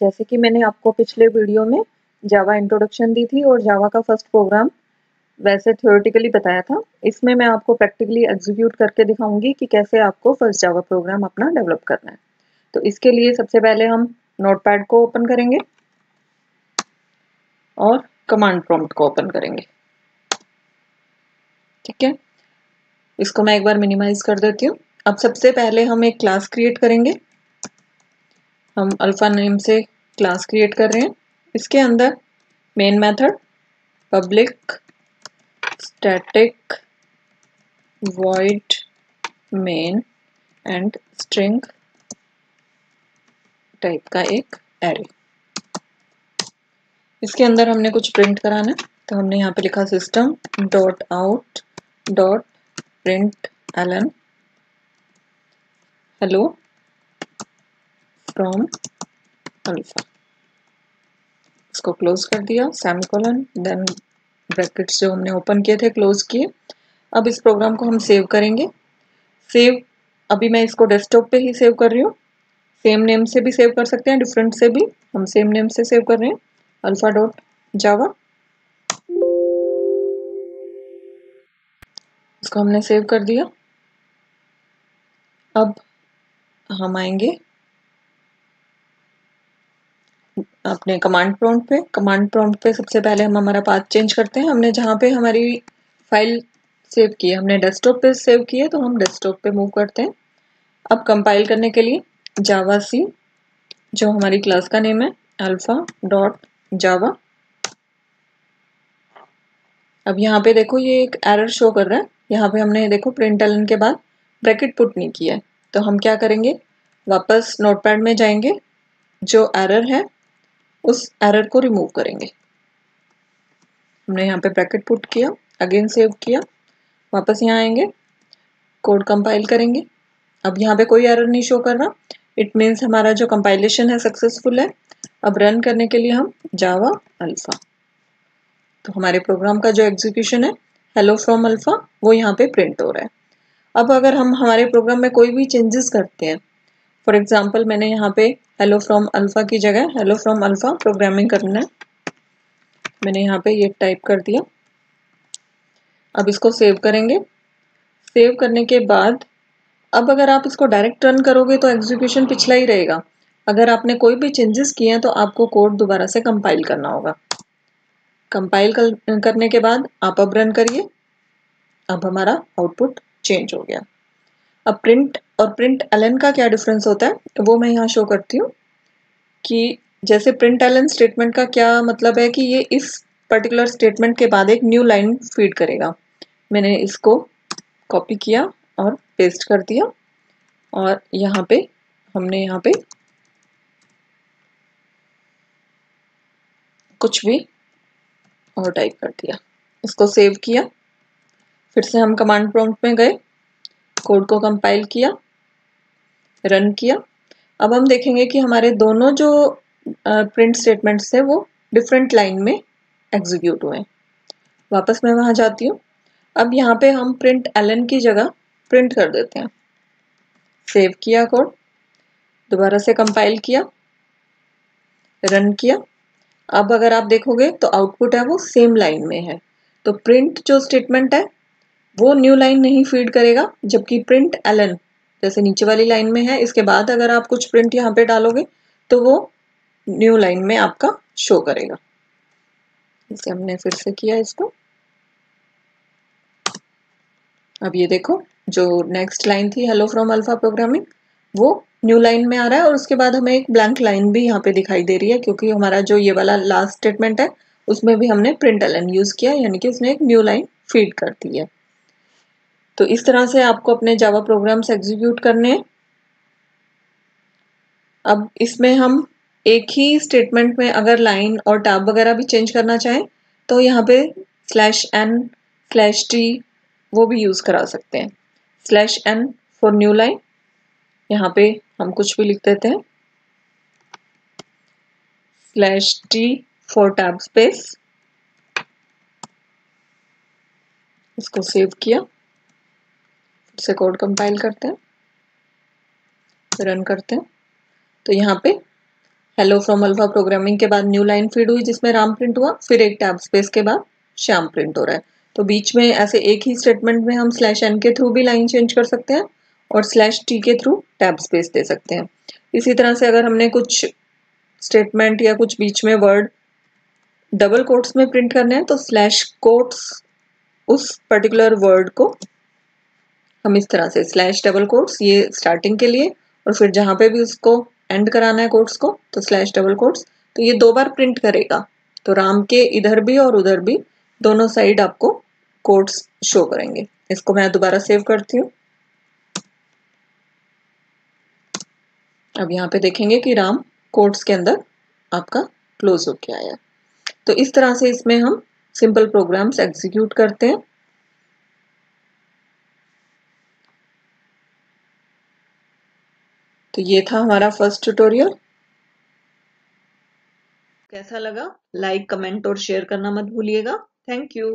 जैसे कि मैंने आपको पिछले वीडियो में जावा इंट्रोडक्शन दी थी और जावा का फर्स्ट प्रोग्राम वैसे थ्योरेटिकली बताया था, इसमें मैं आपको प्रैक्टिकली एग्जीक्यूट करके दिखाऊंगी कि कैसे आपको फर्स्ट जावा प्रोग्राम अपना डेवलप करना है। तो इसके लिए सबसे पहले हम नोटपैड को ओपन करेंगे और कमांड प्रॉम्प्ट को ओपन करेंगे। ठीक है, इसको मैं एक बार मिनिमाइज कर देती हूँ। अब सबसे पहले हम एक क्लास क्रिएट करेंगे। हम अल्फा नेम से क्लास क्रिएट कर रहे हैं। इसके अंदर main method, public static void main and string type का एक एरे। इसके अंदर हमने कुछ प्रिंट कराना है, तो हमने यहाँ पे लिखा system dot out dot print ln hello from alpha. इसको क्लोज कर दिया, सेमीकोलन, देन ब्रैकेट्स जो हमने ओपन किए थे क्लोज किए। अब इस प्रोग्राम को हम सेव करेंगे। सेव, अभी मैं इसको डेस्कटॉप पे ही सेव कर रही हूँ। सेम नेम से भी सेव कर सकते हैं, डिफरेंट से भी। हम सेम नेम से सेव कर रहे हैं, अल्फा डॉट जावा। इसको हमने सेव कर दिया। अब हम आएंगे अपने कमांड प्रॉम्प्ट पे। कमांड प्रॉम्प्ट पे सबसे पहले हम हमारा पाथ चेंज करते हैं। हमने जहाँ पे हमारी फाइल सेव की है, हमने डेस्कटॉप पे सेव की है, तो हम डेस्कटॉप पे मूव करते हैं। अब कंपाइल करने के लिए जावा सी, जो हमारी क्लास का नेम है, अल्फा डॉट जावा। अब यहाँ पे देखो ये एक एरर शो कर रहा है। यहाँ पे हमने देखो प्रिंट एलन के बाद ब्रैकेट पुट नहीं किया है, तो हम क्या करेंगे, वापस नोटपैड में जाएंगे, जो एरर है उस एरर को रिमूव करेंगे। हमने यहाँ पे ब्रैकेट पुट किया, अगेन सेव किया, वापस यहाँ आएंगे, कोड कंपाइल करेंगे। अब यहाँ पे कोई एरर नहीं शो कर रहा, इट मीन्स हमारा जो कंपाइलेशन है सक्सेसफुल है। अब रन करने के लिए हम जावा अल्फा, तो हमारे प्रोग्राम का जो एग्जीक्यूशन है हेलो फ्रॉम अल्फा, वो यहाँ पे प्रिंट हो रहा है। अब अगर हम हमारे प्रोग्राम में कोई भी चेंजेस करते हैं, फॉर एग्जांपल मैंने यहाँ पे हेलो फ्रॉम अल्फा की जगह हेलो फ्रॉम अल्फा प्रोग्रामिंग करना है, मैंने यहाँ पे ये टाइप कर दिया। अब इसको सेव करेंगे। सेव करने के बाद अब अगर आप इसको डायरेक्ट रन करोगे तो एग्जीक्यूशन पिछला ही रहेगा। अगर आपने कोई भी चेंजेस किए हैं तो आपको कोड दोबारा से कंपाइल करना होगा। कंपाइल करने के बाद आप अब रन करिए। अब हमारा आउटपुट चेंज हो गया। अब प्रिंट और प्रिंट एलन का क्या डिफरेंस होता है वो मैं यहाँ शो करती हूँ कि जैसे प्रिंट एलन स्टेटमेंट का क्या मतलब है कि ये इस पर्टिकुलर स्टेटमेंट के बाद एक न्यू लाइन फीड करेगा। मैंने इसको कॉपी किया और पेस्ट कर दिया और यहाँ पे हमने यहाँ पे कुछ भी और टाइप कर दिया, इसको सेव किया। फिर से हम कमांड प्रॉम्प्ट में गए, कोड को कंपाइल किया, रन किया। अब हम देखेंगे कि हमारे दोनों जो प्रिंट स्टेटमेंट्स थे वो डिफरेंट लाइन में एग्जीक्यूट हुए। वापस मैं वहां जाती हूँ। अब यहाँ पे हम प्रिंट एलन की जगह प्रिंट कर देते हैं। सेव किया कोड, दोबारा से कंपाइल किया, रन किया। अब अगर आप देखोगे तो आउटपुट है वो सेम लाइन में है। तो प्रिंट जो स्टेटमेंट है वो न्यू लाइन नहीं फीड करेगा, जबकि प्रिंट एलन जैसे नीचे वाली लाइन में है, इसके बाद अगर आप कुछ प्रिंट यहाँ पे डालोगे तो वो न्यू लाइन में आपका शो करेगा। इसे हमने फिर से किया इसको। अब ये देखो जो नेक्स्ट लाइन थी हेलो फ्रॉम अल्फा प्रोग्रामिंग, वो न्यू लाइन में आ रहा है और उसके बाद हमें एक ब्लैंक लाइन भी यहाँ पे दिखाई दे रही है, क्योंकि हमारा जो ये वाला लास्ट स्टेटमेंट है उसमें भी हमने प्रिंट एलन यूज किया, यानी कि उसने एक न्यू लाइन फीड कर दी है। तो इस तरह से आपको अपने जावा प्रोग्राम्स एग्जीक्यूट करने हैं। अब इसमें हम एक ही स्टेटमेंट में अगर लाइन और टैब वगैरह भी चेंज करना चाहें तो यहाँ पे /n/t वो भी यूज करा सकते हैं। /n फॉर न्यू लाइन, यहाँ पे हम कुछ भी लिख देते हैं। /t फॉर टैब स्पेस, इसको सेव किया, फिर से कोड कंपाइल करते हैं, रन करते हैं। तो यहाँ पे हेलो फ्रॉम अल्फा प्रोग्रामिंग के बाद न्यू लाइन फीड हुई जिसमें राम प्रिंट हुआ, फिर एक टैब स्पेस के बाद श्याम प्रिंट हो रहा है। तो बीच में ऐसे एक ही स्टेटमेंट में हम /n के थ्रू भी लाइन चेंज कर सकते हैं और /t के थ्रू टैब स्पेस दे सकते हैं। इसी तरह से अगर हमने कुछ स्टेटमेंट या कुछ बीच में वर्ड डबल कोट्स में प्रिंट करने हैं तो /कोट्स उस पर्टिकुलर वर्ड को हम इस तरह से डबल कोट्स ये स्टार्टिंग के लिए, और फिर जहां पे भी उसको एंड कराना है कोट्स को तो डबल कोट्स, तो ये 2 बार प्रिंट करेगा। तो राम के इधर भी और उधर भी दोनों साइड आपको कोट्स शो करेंगे। इसको मैं दोबारा सेव करती हूँ। अब यहाँ पे देखेंगे कि राम कोट्स के अंदर आपका क्लोज होके आया। तो इस तरह से इसमें हम सिंपल प्रोग्राम्स एग्जीक्यूट करते हैं। तो ये था हमारा फर्स्ट ट्यूटोरियल। कैसा लगा? लाइक, कमेंट और शेयर करना मत भूलिएगा। Thank you.